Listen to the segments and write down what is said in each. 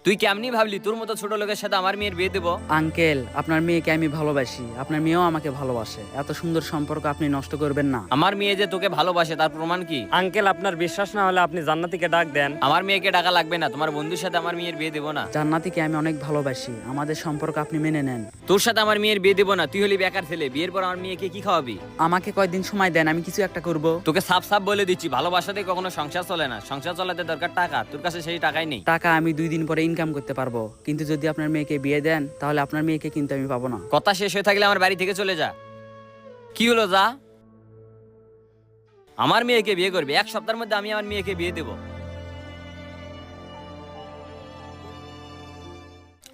তুই কেমনি ভাবলি তোর মতো ছোট লোকের সাথে আমার মেয়ের বিয়ে দেবো? আঙ্কেল, আপনার মেয়েকে আমি ভালোবাসি, আপনার মেয়েও আমাকে ভালোবাসে। এত সুন্দর সম্পর্ক আপনি নষ্ট করবেন না। আমার মেয়ে যে তোকে ভালোবাসে তার প্রমাণ কি? আঙ্কেল, আপনার বিশ্বাস না হলে আপনি জান্নাতীকে ডাক দেন। আমার মেয়েকে টাকা লাগবে না, তোমার বন্ধুর সাথে আমার মেয়ের বিয়ে দেবো না। জান্নাতীকে আমি অনেক ভালোবাসি, আমাদের সম্পর্ক আপনি মেনে নেন। তোর সাথে আমার মেয়ের বিয়ে দেবো না, তুই হলি বেকার ছেলে। বিয়ের পর আমার মেয়েকে কি খাওয়াবি? আমাকে কয়দিন সময় দেন, আমি কিছু একটা করব। তোকে সাফ সাফ বলে দিচ্ছি, ভালোবাসাতে কখনো সংসার চলে না। সংসার চালাতে দরকার টাকা, তোর কাছে সেই টাকাই নেই। টাকা আমি 2 দিন পরে ইনকাম করতে পারবো, কিন্তু যদি আপনার মেয়েকে বিয়ে দেন তাহলে আপনার মেয়েকে কিন্তু আমি পাবো না। কথা শেষ হয়ে থাকলে আমার বাড়ি থেকে চলে যা। কি হলো যা? আমার মেয়েকে বিয়ে করবে, 1 সপ্তাহের মধ্যে আমি আমার মেয়েকে বিয়ে দেবো।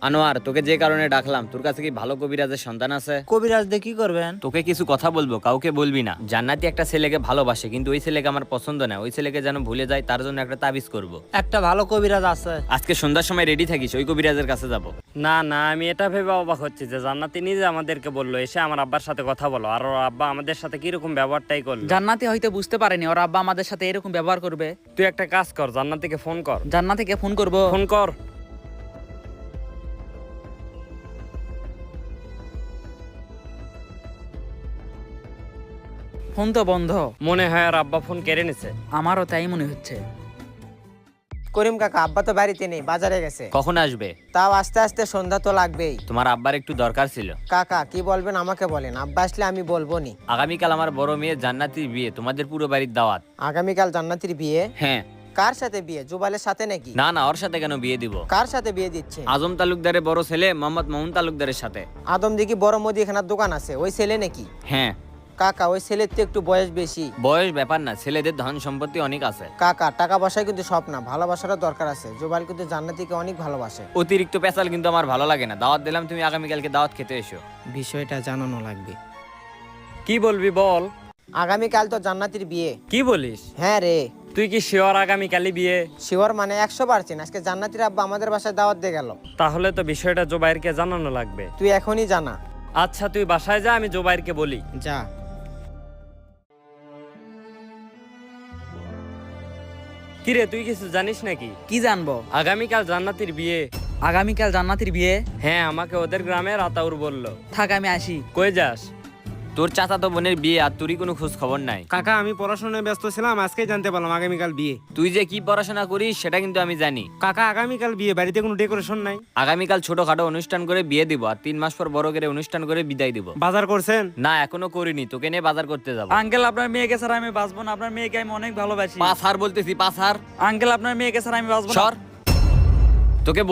আনোয়ার, তোকে যে কারণে ডাকলাম, তোর কাছে কি ভালো কবিরাজের সন্তান আছে? কবিরাজ দিয়ে কি করবেন? তোকে কিছু কথা বলবো, কাউকে বলবি না। জান্নাতি একটা ছেলেকে ভালোবাসে, কিন্তু ওই ছেলেকে আমার পছন্দ না। ওই ছেলেকে যেন ভুলে যায়, তার জন্য একটা তাবিজ করব। একটা ভালো কবিরাজ আছে। আজকে সন্ধ্যার সময় রেডি থাকিস, ওই কবিরাজের কাছে যাব। না না, আমি এটা ভেবে অবাক হচ্ছি যে জান্নাতি নিজে আমাদেরকে বললো এসে আমার আব্বার সাথে কথা বলো, আর ওর আব্বা আমাদের সাথে কিরকম ব্যবহারটাই করলো। জান্নাতি হয়তো বুঝতে পারেনি ওর আব্বা আমাদের সাথে এরকম ব্যবহার করবে। তুই একটা কাজ কর, জান্নাতিকে ফোন কর। জান্নাতিকে ফোন করব। ফোন কর। ফোন তো বন্ধ। মনে হয় আর আব্বা ফোন কেড়ে নিছে। আমারও তাই মনে হচ্ছে। করিম কাকা, আব্বা তো বাড়িতে নেই, বাজারে গেছে। কখন আসবে? তাও আস্তে আস্তে সন্ধ্যা তো লাগবেই। তোমার আব্বার একটু দরকার ছিল। কাকা কি বলবেন আমাকে বলেন, আব্বা আসলে আমি বলবো নি। আগামীকাল আমার বড় মেয়ে জান্নাতির বিয়ে, তোমাদের পুরো বাড়ির দাওয়াত। আগামীকাল জান্নাতির বিয়ে? হ্যাঁ। কার সাথে বিয়ে? জুবালের সাথে নাকি? না না, ওর সাথে কেন বিয়ে দিব? কার সাথে বিয়ে দিচ্ছে? আজম তালুকদারের বড় ছেলে মোহাম্মদ মামুন তালুকদারের সাথে। আদম দিকে বড় মুদিখানার দোকান আছে, ওই ছেলে নাকি? হ্যাঁ। কাকা ওই ছেলের তো একটু বয়স বেশি। বয়স ব্যাপার না, ছেলেদের ধন সম্পত্তি অনেক আছে। কাকা টাকা পয়সায় কিন্তু সব না, ভালোবাসারও দরকার আছে। জুবাল কিন্তু জান্নাতিকে অনেক ভালোবাসে। অতিরিক্ত পেশাল কিন্তু আমার ভালো লাগে না। দাওয়াত দিলাম, তুমি আগামীকালকে দাওয়াত খেতে এসো। বিষয়টা জানানো লাগবে। কি বলবি বল। আগামীকাল তো জান্নাতির বিয়ে। কি বলিস? হ্যাঁ রে। তুই কি শিওর আগামীকালই বিয়ে? শিওর মানে 100%। আজকে জান্নাতির আব্বা আমাদের বাসায় দাওয়াত দিয়ে গেল। তাহলে তো বিষয়টা জোবাইরকে জানানো লাগবে। তুই এখনই জানা। আচ্ছা তুই বাসায় যা, আমি জোবাইরকে বলি। যা। কিরে, তুই কিছু জানিস নাকি? কি জানবো? আগামীকাল জান্নাতির বিয়ে। আগামীকাল জান্নাতির বিয়ে? হ্যাঁ, আমাকে ওদের গ্রামের আতাউর বলল। থাক, আমি আসি। কই যাস? তোর চাচাতো বোনের বিয়ে, আর তোরই কোনো খোঁজ খবর নাই। কাকা, আমি পড়াশোনায় ব্যস্ত ছিলাম, আজকেই জানতে পারলাম আগামীকাল বিয়ে। তুই যে কি পড়াশোনা করিস সেটা কিন্তু আমি জানি। কাকা, আগামীকাল বিয়ে, বাড়িতে কোনো ডেকোরেশন নাই? আগামীকাল ছোটখাটো অনুষ্ঠান করে বিয়ে দিব, আর 3 মাস পর বড় করে অনুষ্ঠান করে বিদায় দিব। বাজার করছেন? না, এখনো করিনি, তোকে নিয়ে বাজার করতে যাবো। আঙ্কেল, আপনার মেয়েকে ছাড়া আমি বাঁচবো না। আপনার মেয়েকে আমি অনেক ভালোবাসি। পাঁচ হার বলতেছি, 5 হার। আঙ্কেল, আপনার মেয়েকে ছাড়া আমি বাঁচবো না। সর, তোকে